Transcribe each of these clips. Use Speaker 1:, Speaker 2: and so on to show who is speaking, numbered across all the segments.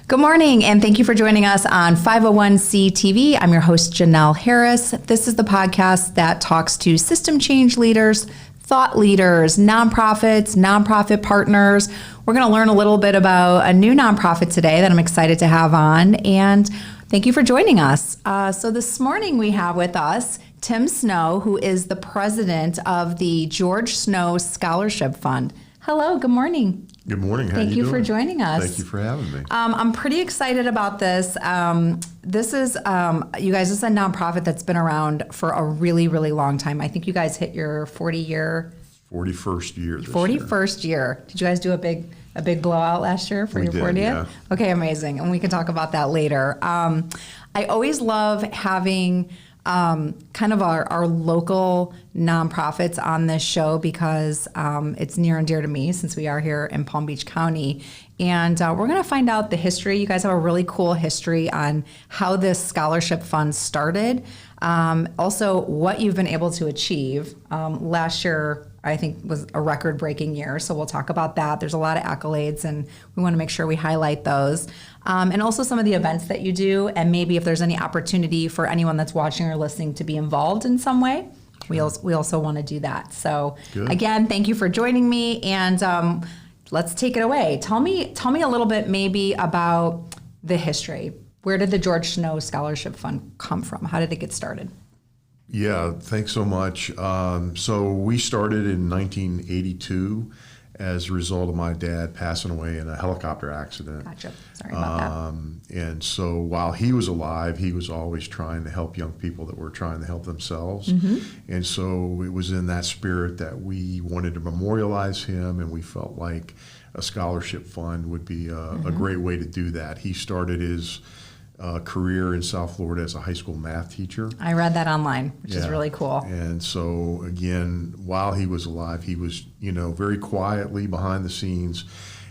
Speaker 1: Good morning, and thank you for joining us on 501c TV. I'm your host, Janelle Harris. This is the podcast that talks to system change leaders, thought leaders, nonprofits, nonprofit partners. We're going to learn a little bit about a new nonprofit today that I'm excited to have on, and thank you for joining us. So this morning we have with us Tim Snow, who is the president of the George Snow Scholarship Fund. Hello, good morning.
Speaker 2: Good morning. How
Speaker 1: Thank you
Speaker 2: doing?
Speaker 1: for joining us.
Speaker 2: Thank you for having me.
Speaker 1: I'm pretty excited about this. This is, you guys, this is a nonprofit that's been around for a really, really long time. I think you guys hit your 41st year. 41st year. Did you guys do a big blowout last year for your 40th?
Speaker 2: Yeah.
Speaker 1: Okay, amazing. And we can talk about that later. I always love having kind of our local nonprofits on this show because it's near and dear to me since we are here in Palm Beach County. And we're going to find out the history. You guys have a really cool history on how this scholarship fund started. Also, what you've been able to achieve. Last year, I think, was a record-breaking year, so we'll talk about that. There's a lot of accolades, and we want to make sure we highlight those. And also some of the events that you do, and maybe if there's any opportunity for anyone that's watching or listening to be involved in some way, we also want to do that. So
Speaker 2: Good.
Speaker 1: Again, thank you for joining me, and let's take it away. Tell me a little bit maybe about the history. Where did the George Snow Scholarship Fund come from? How did it get started?
Speaker 2: Yeah, thanks so much. So we started in 1982 as a result of my dad passing away in a helicopter accident.
Speaker 1: Gotcha. Sorry about that.
Speaker 2: And so while he was alive, he was always trying to help young people that were trying to help themselves.
Speaker 1: Mm-hmm.
Speaker 2: And so it was in that spirit that we wanted to memorialize him, and we felt like a scholarship fund would be a great way to do that. He started his career in South Florida as a high school math teacher.
Speaker 1: I read that online, which is really cool.
Speaker 2: And so again, while he was alive, he was, very quietly behind the scenes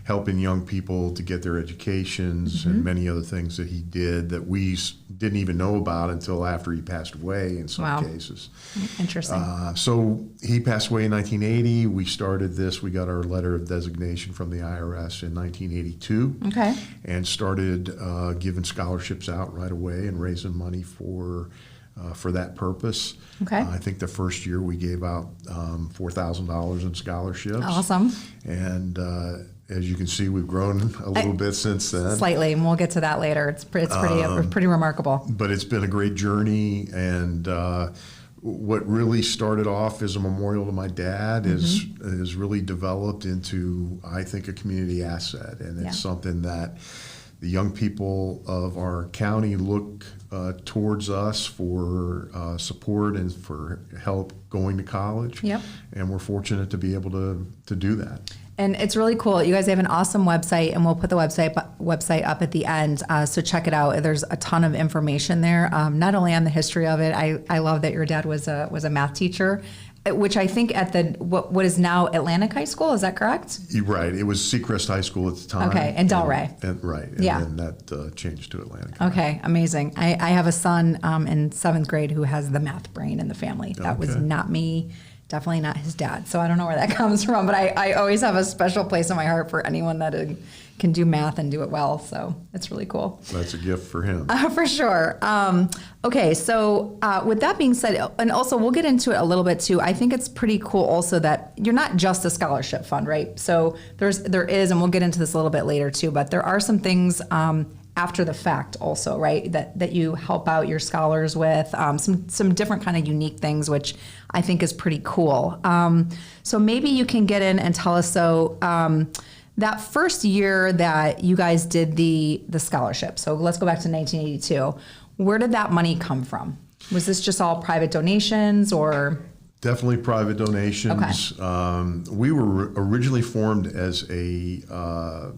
Speaker 2: helping young people to get their educations and many other things that he did that we didn't even know about until after he passed away in some cases.
Speaker 1: Interesting.
Speaker 2: So he passed away in 1980. We started this. We got our letter of designation from the IRS in 1982.
Speaker 1: Okay.
Speaker 2: And started giving scholarships out right away and raising money for that purpose.
Speaker 1: Okay.
Speaker 2: I think the first year we gave out $4,000 in scholarships.
Speaker 1: Awesome.
Speaker 2: And as you can see, we've grown a little bit since then.
Speaker 1: Slightly, and we'll get to that later. It's pretty remarkable.
Speaker 2: But it's been a great journey, and what really started off as a memorial to my dad is really developed into, I think, a community asset, and it's something that the young people of our county look towards us for support and for help going to college.
Speaker 1: Yep.
Speaker 2: And we're fortunate to be able to do that.
Speaker 1: And it's really cool. You guys have an awesome website, and we'll put the website up at the end. So check it out. There's a ton of information there, not only on the history of it. I love that your dad was a math teacher, which I think at the what is now Atlantic High School. Is that correct?
Speaker 2: You're right. It was Seacrest High School at the time.
Speaker 1: Okay, and Delray.
Speaker 2: Right. And then that changed to Atlantic.
Speaker 1: Okay, amazing. I have a son in 7th grade who has the math brain in the family. That was not me. Definitely not his dad. So I don't know where that comes from, but I always have a special place in my heart for anyone that can do math and do it well. So it's really cool.
Speaker 2: That's a gift for him.
Speaker 1: For sure. Okay, so with that being said, and also we'll get into it a little bit too. I think it's pretty cool also that you're not just a scholarship fund, right? So there is, and we'll get into this a little bit later too, but there are some things after the fact also, right, that you help out your scholars with, some different kind of unique things, which I think is pretty cool. So maybe you can get in and tell us, that first year that you guys did the scholarship, so let's go back to 1982, where did that money come from? Was this just all private donations or?
Speaker 2: Definitely private donations.
Speaker 1: Okay.
Speaker 2: We were originally formed as a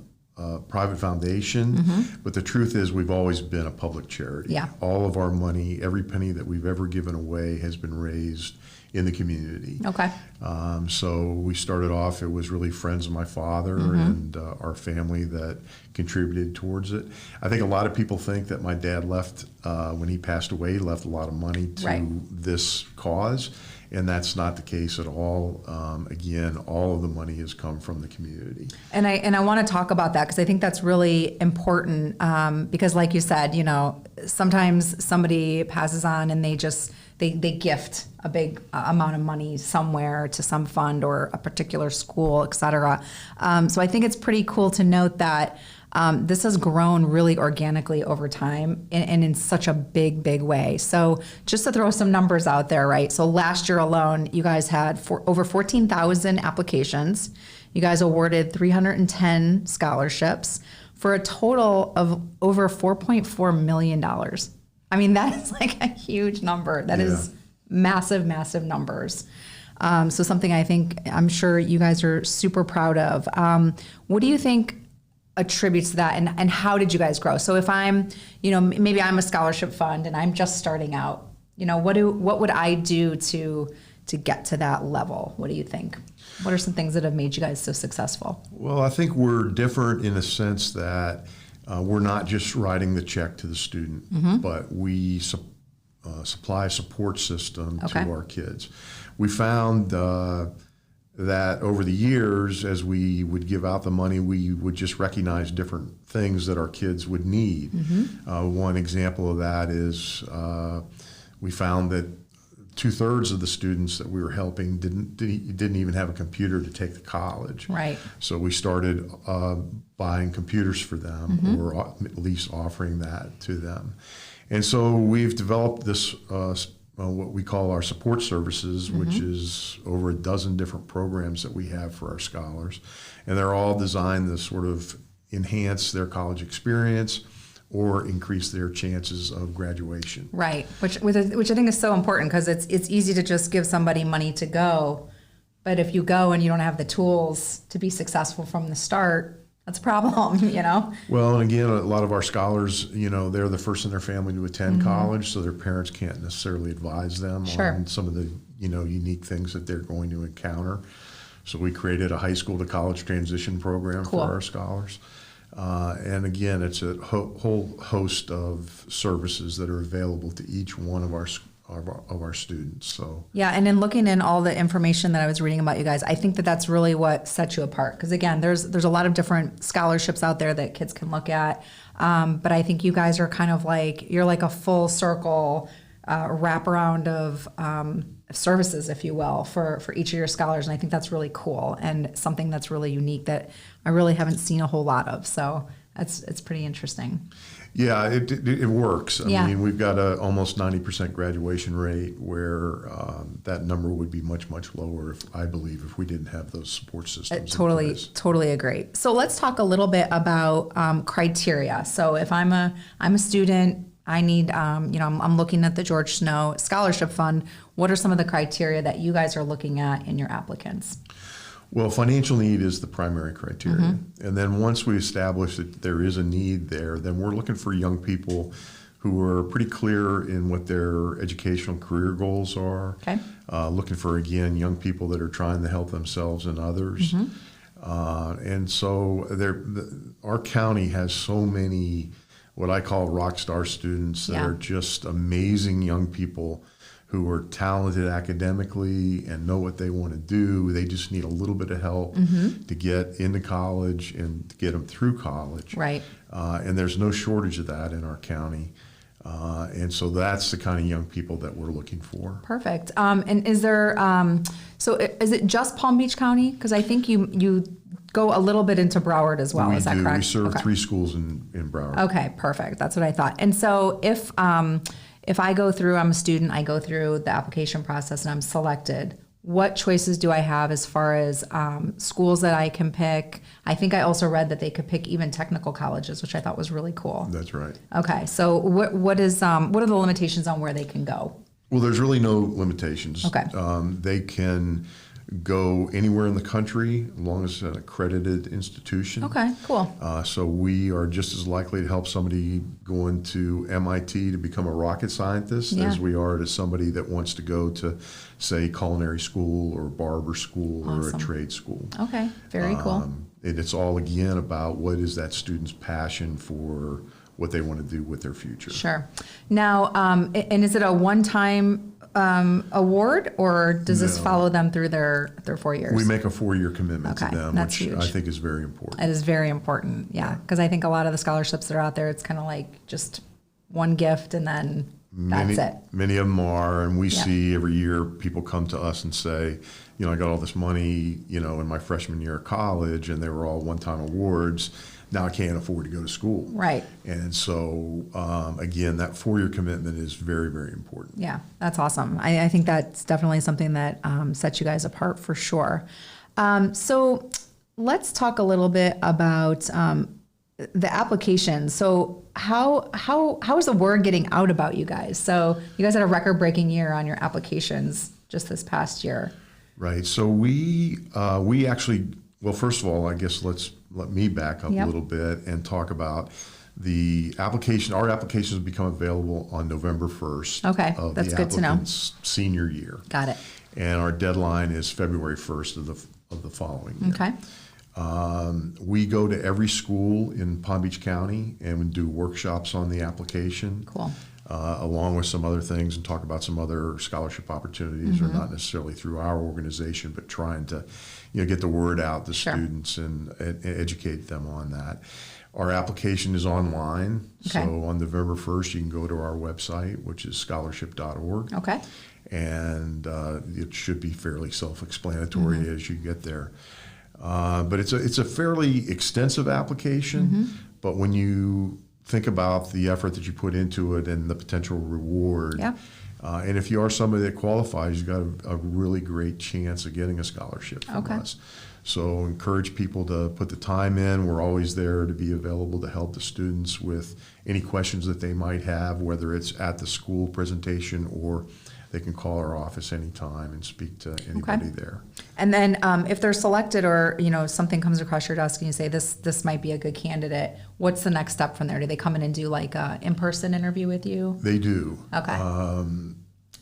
Speaker 2: private foundation, but the truth is we've always been a public charity.
Speaker 1: Yeah.
Speaker 2: All of our money, every penny that we've ever given away has been raised in the community.
Speaker 1: Okay.
Speaker 2: So we started off, it was really friends of my father and our family that contributed towards it. I think a lot of people think that my dad left, when he passed away, he left a lot of money to this cause. and that's not the case at all. Again, all of the money has come from the community.
Speaker 1: And I want to talk about that because I think that's really important, because like you said, sometimes somebody passes on and they gift a big amount of money somewhere to some fund or a particular school, et cetera. So I think it's pretty cool to note that this has grown really organically over time and in such a big way. So just to throw some numbers out there, right? So last year alone, you guys had over 14,000 applications. You guys awarded 310 scholarships for a total of over $4.4 million. I mean, that is like a huge number. That is massive numbers. So something I'm sure you guys are super proud of. What do you think attributes to that, and how did you guys grow? So if I'm, maybe I'm a scholarship fund and I'm just starting out, what would I do to get to that level? What do you think? What are some things that have made you guys so successful?
Speaker 2: Well, I think we're different in the sense that we're not just writing the check to the student, but we supply a support system to our kids. We found that over the years, as we would give out the money, we would just recognize different things that our kids would need. One example of that is we found that 2/3 of the students that we were helping didn't even have a computer to take to college.
Speaker 1: Right.
Speaker 2: So we started buying computers for them, or at least offering that to them. And so we've developed this what we call our support services, which is over a dozen different programs that we have for our scholars. And they're all designed to sort of enhance their college experience or increase their chances of graduation.
Speaker 1: Right, which I think is so important, because it's easy to just give somebody money to go, but if you go and you don't have the tools to be successful from the start, that's a problem,
Speaker 2: Well, and again, a lot of our scholars, they're the first in their family to attend college, so their parents can't necessarily advise them on some of the, unique things that they're going to encounter. So we created a high school to college transition program for our scholars. And again, it's a whole host of services that are available to each one of our students. So
Speaker 1: yeah, and in looking in all the information that I was reading about you guys, I think that that's really what sets you apart. Because again, there's a lot of different scholarships out there that kids can look at, but I think you guys are kind of you're like a full circle wraparound of services, if you will, for each of your scholars, and I think that's really cool and something that's really unique that I really haven't seen a whole lot of. So it's pretty interesting.
Speaker 2: Yeah, it works. I mean, we've got a almost 90% graduation rate, where that number would be much lower, I believe, if we didn't have those support systems.
Speaker 1: Totally agree. So let's talk a little bit about criteria. So if I'm a student, I need, I'm looking at the George Snow Scholarship Fund. What are some of the criteria that you guys are looking at in your applicants?
Speaker 2: Well, financial need is the primary criteria. And then once we establish that there is a need there, then we're looking for young people who are pretty clear in what their educational career goals are.
Speaker 1: Okay.
Speaker 2: Looking for, again, young people that are trying to help themselves and others. And so our county has so many what I call rock star students that are just amazing young people who are talented academically and know what they want to do. They just need a little bit of help to get into college and to get them through college.
Speaker 1: Right.
Speaker 2: And there's no shortage of that in our county. And so that's the kind of young people that we're looking for. Perfect.
Speaker 1: And is there, so is it just Palm Beach County? Because I think you go a little bit into Broward as well. Is that correct?
Speaker 2: We serve 3 schools in Broward.
Speaker 1: Okay, perfect. That's what I thought. And so if I go through, I'm a student, I go through the application process and I'm selected, what choices do I have as far as schools that I can pick? I think I also read that they could pick even technical colleges, which I thought was really cool.
Speaker 2: That's right.
Speaker 1: Okay, so what are the limitations on where they can go?
Speaker 2: Well, there's really no limitations.
Speaker 1: Okay.
Speaker 2: They can go anywhere in the country as long as it's an accredited institution.
Speaker 1: Okay, cool.
Speaker 2: So we are just as likely to help somebody going to MIT to become a rocket scientist as we are to somebody that wants to go to, say, culinary school or barber school or a trade school.
Speaker 1: Okay, very cool.
Speaker 2: And it's all, again, about what is that student's passion for what they want to do with their future.
Speaker 1: Sure. Now, and is it a one-time award, or does this
Speaker 2: No.
Speaker 1: follow them through their 4 years?
Speaker 2: We make a 4-year commitment to
Speaker 1: Okay,
Speaker 2: them,
Speaker 1: that's
Speaker 2: which
Speaker 1: huge.
Speaker 2: I think is very important.
Speaker 1: It is very important, yeah, because I think a lot of the scholarships that are out there, it's kind of like just one gift and then that's it.
Speaker 2: Many of them are, and we
Speaker 1: Yeah.
Speaker 2: see every year people come to us and say, I got all this money, in my freshman year of college, and they were all one-time awards. Now I can't afford to go to school.
Speaker 1: Right.
Speaker 2: And so, again, that 4-year commitment is very, very important.
Speaker 1: Yeah, that's awesome. I think that's definitely something that sets you guys apart for sure. So let's talk a little bit about the application. So how is the word getting out about you guys? So you guys had a record-breaking year on your applications just this past year.
Speaker 2: Right. So we actually, well, first of all, I guess let me back up a little bit and talk about the application. Our applications will become available on November 1st.
Speaker 1: Okay,
Speaker 2: of
Speaker 1: that's
Speaker 2: the
Speaker 1: good to know.
Speaker 2: applicant's senior year.
Speaker 1: Got it.
Speaker 2: And our deadline is February 1st of the following year.
Speaker 1: Okay.
Speaker 2: We go to every school in Palm Beach County and we do workshops on the application.
Speaker 1: Cool.
Speaker 2: Along with some other things, and talk about some other scholarship opportunities, or not necessarily through our organization, but trying to, get the word out to
Speaker 1: Sure.
Speaker 2: students and educate them on that. Our application is online,
Speaker 1: Okay.
Speaker 2: so on November 1st, you can go to our website, which is scholarship.org.
Speaker 1: Okay.
Speaker 2: And it should be fairly self-explanatory as you get there. But it's a fairly extensive application, but when you think about the effort that you put into it and the potential reward,
Speaker 1: Yeah.
Speaker 2: and if you are somebody that qualifies, you've got a really great chance of getting a scholarship from
Speaker 1: Okay.
Speaker 2: us. So encourage people to put the time in. We're always there to be available to help the students with any questions that they might have, whether it's at the school presentation or they can call our office anytime and speak to anybody there.
Speaker 1: And then if they're selected, or something comes across your desk and you say this might be a good candidate, what's the next step from there? Do they come in and do like a in-person interview with you?
Speaker 2: They do.
Speaker 1: Okay.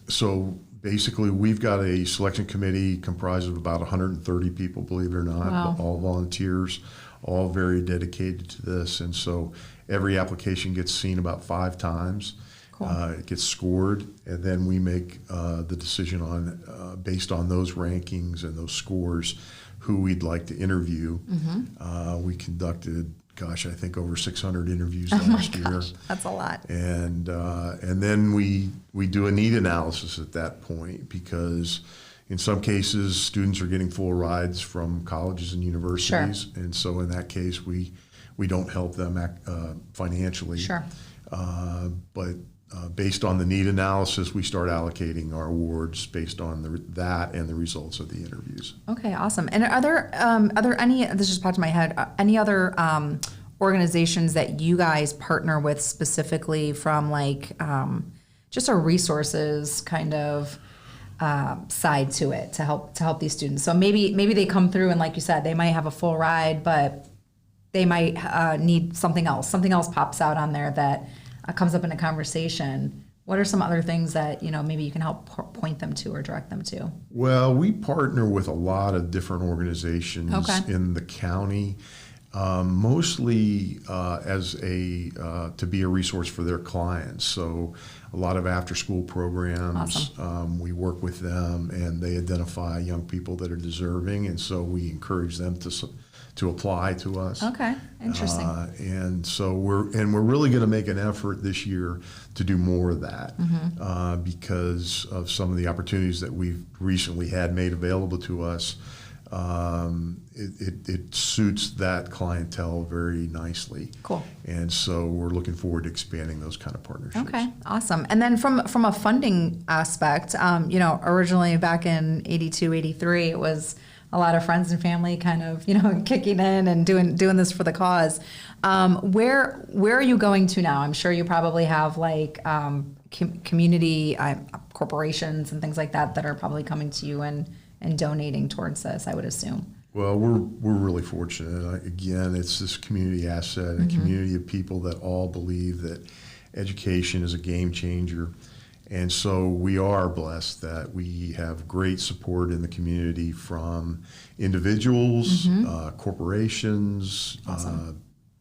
Speaker 2: So basically, we've got a selection committee comprised of about 130 people, believe it or not,
Speaker 1: Wow.
Speaker 2: all volunteers, all very dedicated to this. And so every application gets seen about 5 times.
Speaker 1: Cool.
Speaker 2: It gets scored, and then we make the decision on, based on those rankings and those scores, who we'd like to interview. We conducted, I think over 600 interviews last year.
Speaker 1: That's a lot.
Speaker 2: And then we do a need analysis at that point, because in some cases students are getting full rides from colleges and universities, and so in that case we don't help them financially.
Speaker 1: Sure.
Speaker 2: But based on the need analysis, we start allocating our awards based on that and the results of the interviews.
Speaker 1: Okay, awesome. And are there any, this just popped in my head, any other organizations that you guys partner with specifically from like just a resources kind of side to it to help these students? So maybe they come through and, like you said, they might have a full ride, but they might need something else. Something else pops out on there that comes up in a conversation. What are some other things that maybe you can help point them to or direct them to?
Speaker 2: Well, we partner with a lot of different organizations in the county, mostly as to be a resource for their clients. So a lot of after-school programs.
Speaker 1: Awesome.
Speaker 2: We work with them, and they identify young people that are deserving, and so we encourage them to apply to us.
Speaker 1: Okay, interesting.
Speaker 2: And so we're really going to make an effort this year to do more of that, because of some of the opportunities that we've recently had made available to us. It suits that clientele very nicely.
Speaker 1: Cool.
Speaker 2: And so we're looking forward to expanding those kind of partnerships.
Speaker 1: Okay, awesome. And then from a funding aspect, originally back in 82, 83, it was a lot of friends and family kind of, kicking in and doing this for the cause. Where are you going to now? I'm sure you probably have like community corporations and things like that are probably coming to you and donating towards this, I would assume.
Speaker 2: Well, we're really fortunate. Again, it's this community asset, a community of people that all believe that education is a game changer. And so we are blessed that we have great support in the community from individuals, corporations,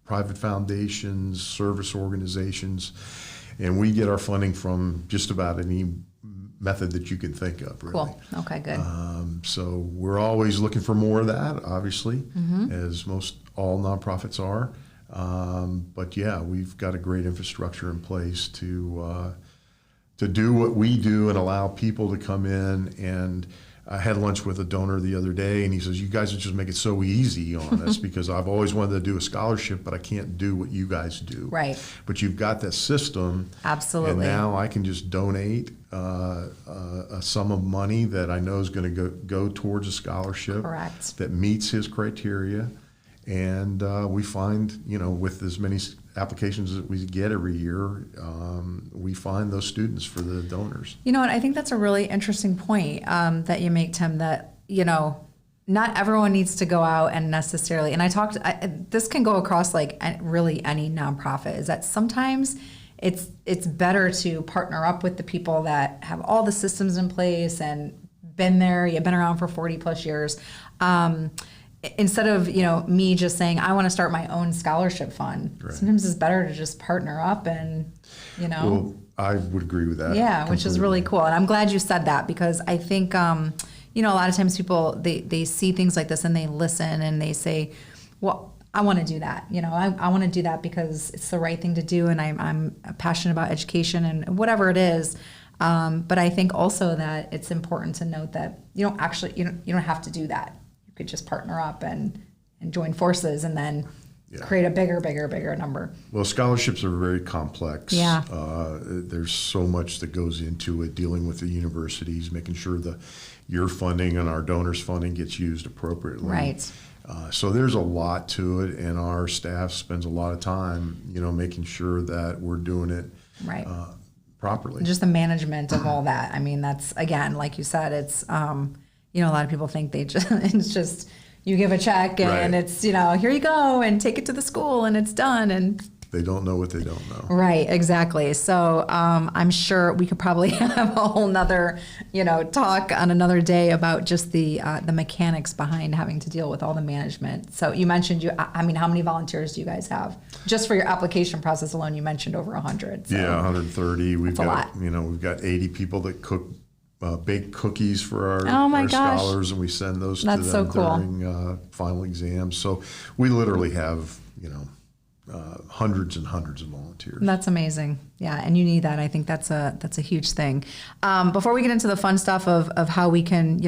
Speaker 2: private foundations, service organizations, and we get our funding from just about any method that you can think of, really.
Speaker 1: Cool. Okay, good.
Speaker 2: So we're always looking for more of that, obviously, as most all nonprofits are. But yeah, we've got a great infrastructure in place to do what we do and allow people to come in. And I had lunch with a donor the other day, and he says, "You guys just make it so easy on us because I've always wanted to do a scholarship, but I can't do what you guys do."
Speaker 1: Right.
Speaker 2: But you've got that system.
Speaker 1: Absolutely.
Speaker 2: And now I can just donate a sum of money that I know is going to go towards a scholarship.
Speaker 1: Correct.
Speaker 2: That meets his criteria. And we find, with as many applications that we get every year, we find those students for the donors.
Speaker 1: You know what? I think that's a really interesting point that you make, Tim, that, not everyone needs to go out and necessarily, and this can go across like really any nonprofit, is that sometimes it's better to partner up with the people that have all the systems in place and been there, you've been around for 40 plus years. Instead of, me just saying, I want to start my own scholarship fund. Right. Sometimes it's better to just partner up and,
Speaker 2: Well, I would agree with that.
Speaker 1: Yeah, which is really cool. And I'm glad you said that because I think, a lot of times people, they see things like this and they listen and they say, well, I want to do that. I want to do that because it's the right thing to do. And I'm passionate about education and whatever it is. But I think also that it's important to note that you don't have to do that. Could just partner up and join forces and then create a bigger number.
Speaker 2: Well, scholarships are very complex.
Speaker 1: Yeah.
Speaker 2: There's so much that goes into it, dealing with the universities, making sure your funding and our donors' funding gets used appropriately.
Speaker 1: Right.
Speaker 2: So there's a lot to it, and our staff spends a lot of time, making sure that we're doing it
Speaker 1: right.
Speaker 2: Properly.
Speaker 1: Just the management of all that. I mean, that's, again, like you said, it's... a lot of people think it's just you give a check and
Speaker 2: right.
Speaker 1: it's, here you go and take it to the school and it's done. And
Speaker 2: they don't know what they don't know.
Speaker 1: Right, exactly. So I'm sure we could probably have a whole nother, talk on another day about just the mechanics behind having to deal with all the management. So you mentioned how many volunteers do you guys have? Just for your application process alone, you mentioned over 100. So
Speaker 2: yeah, 130.
Speaker 1: We've got,
Speaker 2: we've got 80 people that bake cookies for our
Speaker 1: gosh.
Speaker 2: scholars, and we send those to them
Speaker 1: so cool.
Speaker 2: during final exams. So we literally have, hundreds and hundreds of volunteers.
Speaker 1: That's amazing. Yeah, and you need that. I think that's a huge thing. Before we get into the fun stuff of how we can,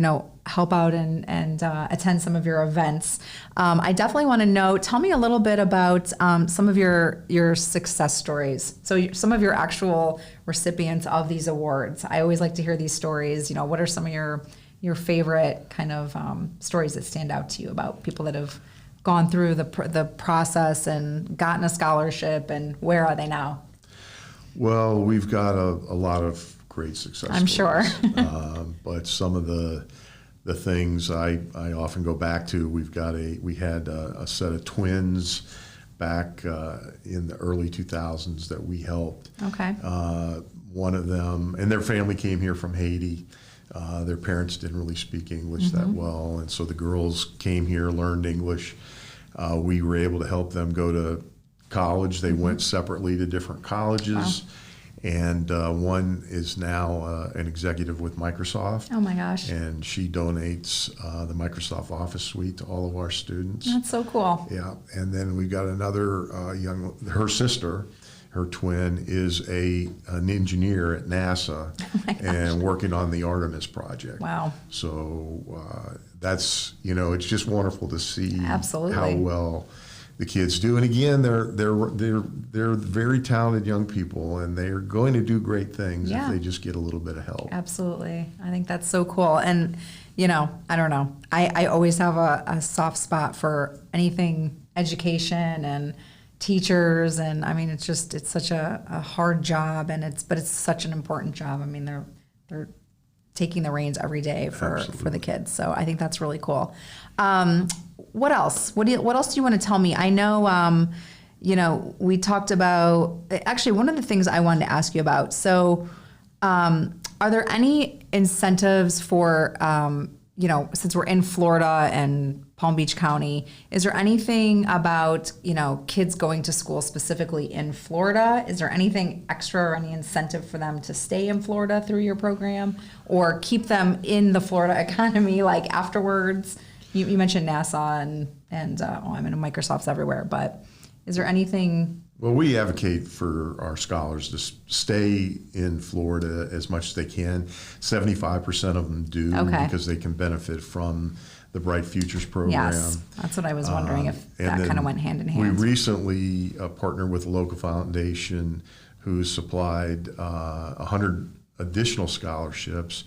Speaker 1: help out and attend some of your events, I definitely want to know, tell me a little bit about some of your success stories. So some of your actual recipients of these awards. I always like to hear these stories. What are some of your favorite kind of stories that stand out to you about people that have gone through the process and gotten a scholarship, and where are they now?
Speaker 2: Well, we've got a lot of great success
Speaker 1: I'm
Speaker 2: stories.
Speaker 1: sure.
Speaker 2: But some of the things I often go back to, we had a set of twins back in the early 2000s that we helped.
Speaker 1: Okay.
Speaker 2: One of them, and their family came here from Haiti. Their parents didn't really speak English that well, and so the girls came here, learned English. We were able to help them go to college. They went separately to different colleges. Wow. And one is now an executive with Microsoft.
Speaker 1: Oh my gosh.
Speaker 2: And she donates the Microsoft Office suite to all of our students.
Speaker 1: That's so cool.
Speaker 2: Yeah. And then we've got another her sister, her twin, is an engineer at NASA and working on the Artemis project.
Speaker 1: Wow.
Speaker 2: So that's, it's just wonderful to see
Speaker 1: Absolutely.
Speaker 2: How well the kids do. And again, they're very talented young people, and they're going to do great things if they just get a little bit of help.
Speaker 1: Absolutely. I think that's so cool. And, I don't know. I always have a soft spot for anything education and teachers. And I mean, it's such a hard job, and it's such an important job. I mean, they're taking the reins every day for the kids. So I think that's really cool. What else? What else do you want to tell me? I know, we talked about, actually, one of the things I wanted to ask you about. So are there any incentives for, since we're in Florida and Palm Beach County. Is there anything about, kids going to school specifically in Florida? Is there anything extra or any incentive for them to stay in Florida through your program or keep them in the Florida economy like afterwards? You mentioned NASA and I mean, Microsoft's everywhere, but is there anything?
Speaker 2: Well, we advocate for our scholars to stay in Florida as much as they can. 75% of them do because they can benefit from the Bright Futures program.
Speaker 1: Yes, that's what I was wondering if that kind of went hand in hand.
Speaker 2: We recently partnered with a local foundation who supplied 100 additional scholarships,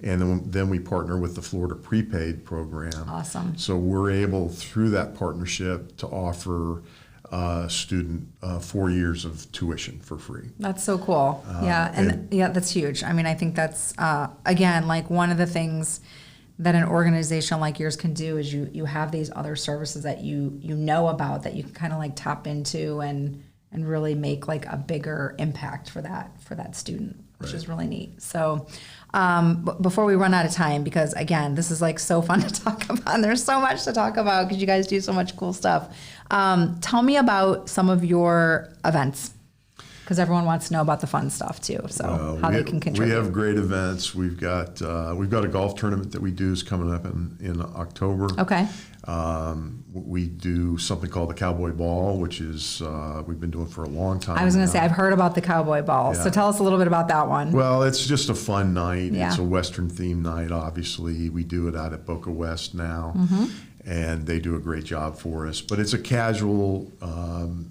Speaker 2: and then we partner with the Florida Prepaid program.
Speaker 1: Awesome.
Speaker 2: So we're able, through that partnership, to offer a student 4 years of tuition for free.
Speaker 1: That's so cool. And that's huge. I mean, I think that's, again, like one of the things that an organization like yours can do is you have these other services that you know about that you can kind of like tap into and really make like a bigger impact for that student, which is really neat. So before we run out of time, because again, this is like so fun to talk about and there's so much to talk about because you guys do so much cool stuff. Tell me about some of your events, because everyone wants to know about the fun stuff too. So how they can contribute.
Speaker 2: We have great events. We've got a golf tournament that we do is coming up in October.
Speaker 1: Okay.
Speaker 2: We do something called the Cowboy Ball, which is we've been doing for a long time.
Speaker 1: I was going to say I've heard about the Cowboy Ball. Yeah. So tell us a little bit about that one.
Speaker 2: Well, it's just a fun night.
Speaker 1: Yeah.
Speaker 2: It's a Western themed night. Obviously, we do it out at Boca West now. And they do a great job for us. But it's a casual,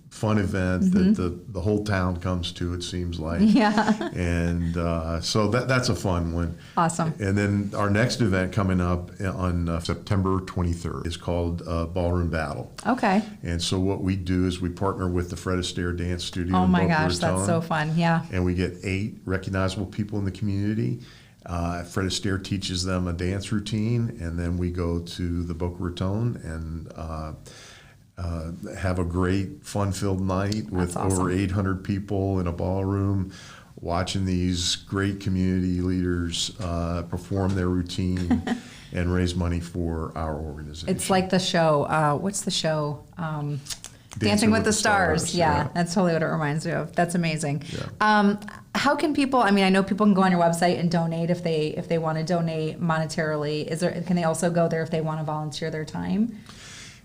Speaker 2: fun event that the whole town comes to, it seems like.
Speaker 1: Yeah.
Speaker 2: And so that's a fun one.
Speaker 1: Awesome.
Speaker 2: And then our next event coming up on September 23rd is called Ballroom Battle.
Speaker 1: Okay.
Speaker 2: And so what we do is we partner with the Fred Astaire Dance Studio.
Speaker 1: Oh my gosh, that's so fun. Yeah.
Speaker 2: And we get 8 recognizable people in the community. Fred Astaire teaches them a dance routine, and then we go to the Boca Raton and have a great fun-filled night with over 800 people in a ballroom watching these great community leaders perform their routine and raise money for our organization.
Speaker 1: It's like the show, what's the show? Dancing with the Stars. Yeah, that's totally what it reminds me of. That's amazing. Yeah. How can people? I mean, I know people can go on your website and donate if they want to donate monetarily. Can they also go there if they want to volunteer their time?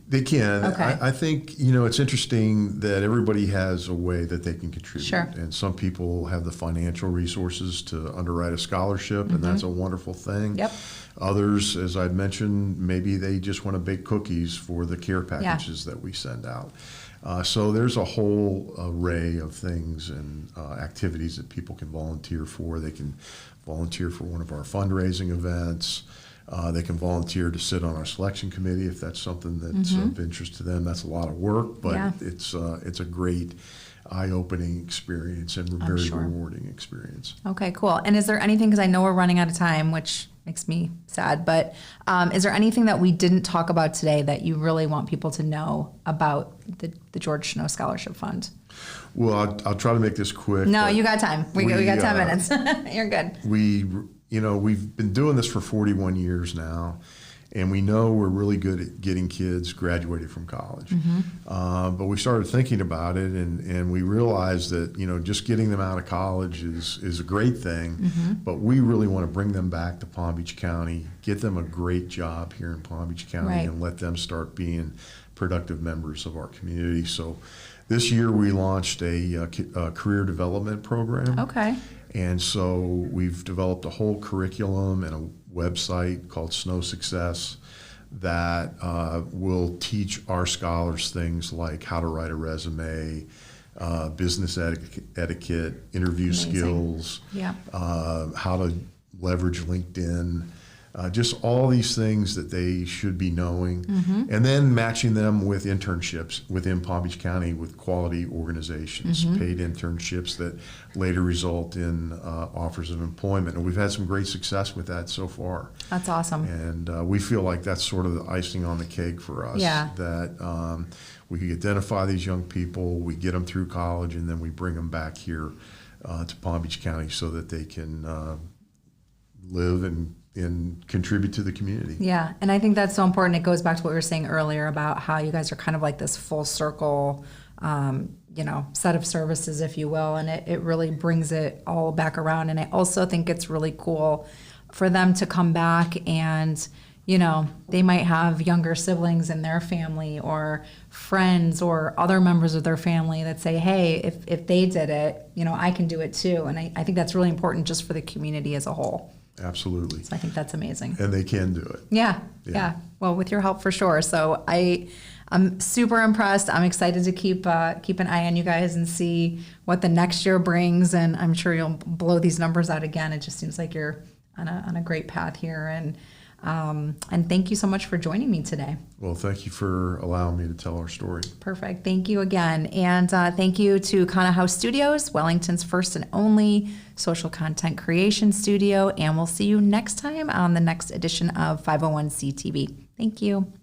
Speaker 2: They can.
Speaker 1: Okay.
Speaker 2: I think it's interesting that everybody has a way that they can contribute.
Speaker 1: Sure.
Speaker 2: And some people have the financial resources to underwrite a scholarship, and that's a wonderful thing.
Speaker 1: Yep.
Speaker 2: Others, as I mentioned, maybe they just want to bake cookies for the care packages that we send out. So there's a whole array of things and activities that people can volunteer for. They can volunteer for one of our fundraising events. They can volunteer to sit on our selection committee if that's something that's of interest to them. That's a lot of work, but it's a great eye-opening experience and very rewarding experience.
Speaker 1: Okay, cool. And is there anything, because I know we're running out of time, which makes me sad, but is there anything that we didn't talk about today that you really want people to know about the George Snow Scholarship Fund?
Speaker 2: Well, I'll try to make this quick.
Speaker 1: No, you got time. We got 10 minutes. You're good.
Speaker 2: We've been doing this for 41 years now, and we know we're really good at getting kids graduated from college. But we started thinking about it, and we realized that just getting them out of college is a great thing, but we really want to bring them back to Palm Beach County, get them a great job here in Palm Beach County, and let them start being productive members of our community. So this year we launched a career development program.
Speaker 1: Okay.
Speaker 2: And so we've developed a whole curriculum and a website called Snow Success that will teach our scholars things like how to write a resume, business etiquette, interview skills, how to leverage LinkedIn, just all these things that they should be knowing, and then matching them with internships within Palm Beach County with quality organizations, paid internships that later result in offers of employment. And we've had some great success with that so far.
Speaker 1: That's awesome.
Speaker 2: And we feel like that's sort of the icing on the cake for us, that we can identify these young people, we get them through college, and then we bring them back here to Palm Beach County so that they can live and and contribute to the community.
Speaker 1: Yeah, and I think that's so important. It goes back to what we were saying earlier about how you guys are kind of like this full circle, set of services, if you will, and it really brings it all back around. And I also think it's really cool for them to come back and, they might have younger siblings in their family or friends or other members of their family that say, hey, if they did it, I can do it too. And I think that's really important just for the community as a whole.
Speaker 2: Absolutely.
Speaker 1: So I think that's amazing.
Speaker 2: And they can do it.
Speaker 1: Yeah. Well, with your help for sure. So I'm super impressed. I'm excited to keep an eye on you guys and see what the next year brings. And I'm sure you'll blow these numbers out again. It just seems like you're on a great path here. And thank you so much for joining me today.
Speaker 2: Well, thank you for allowing me to tell our story.
Speaker 1: Perfect. Thank you again. And thank you to Kana House Studios, Wellington's first and only social content creation studio. And we'll see you next time on the next edition of 501c TV. Thank you.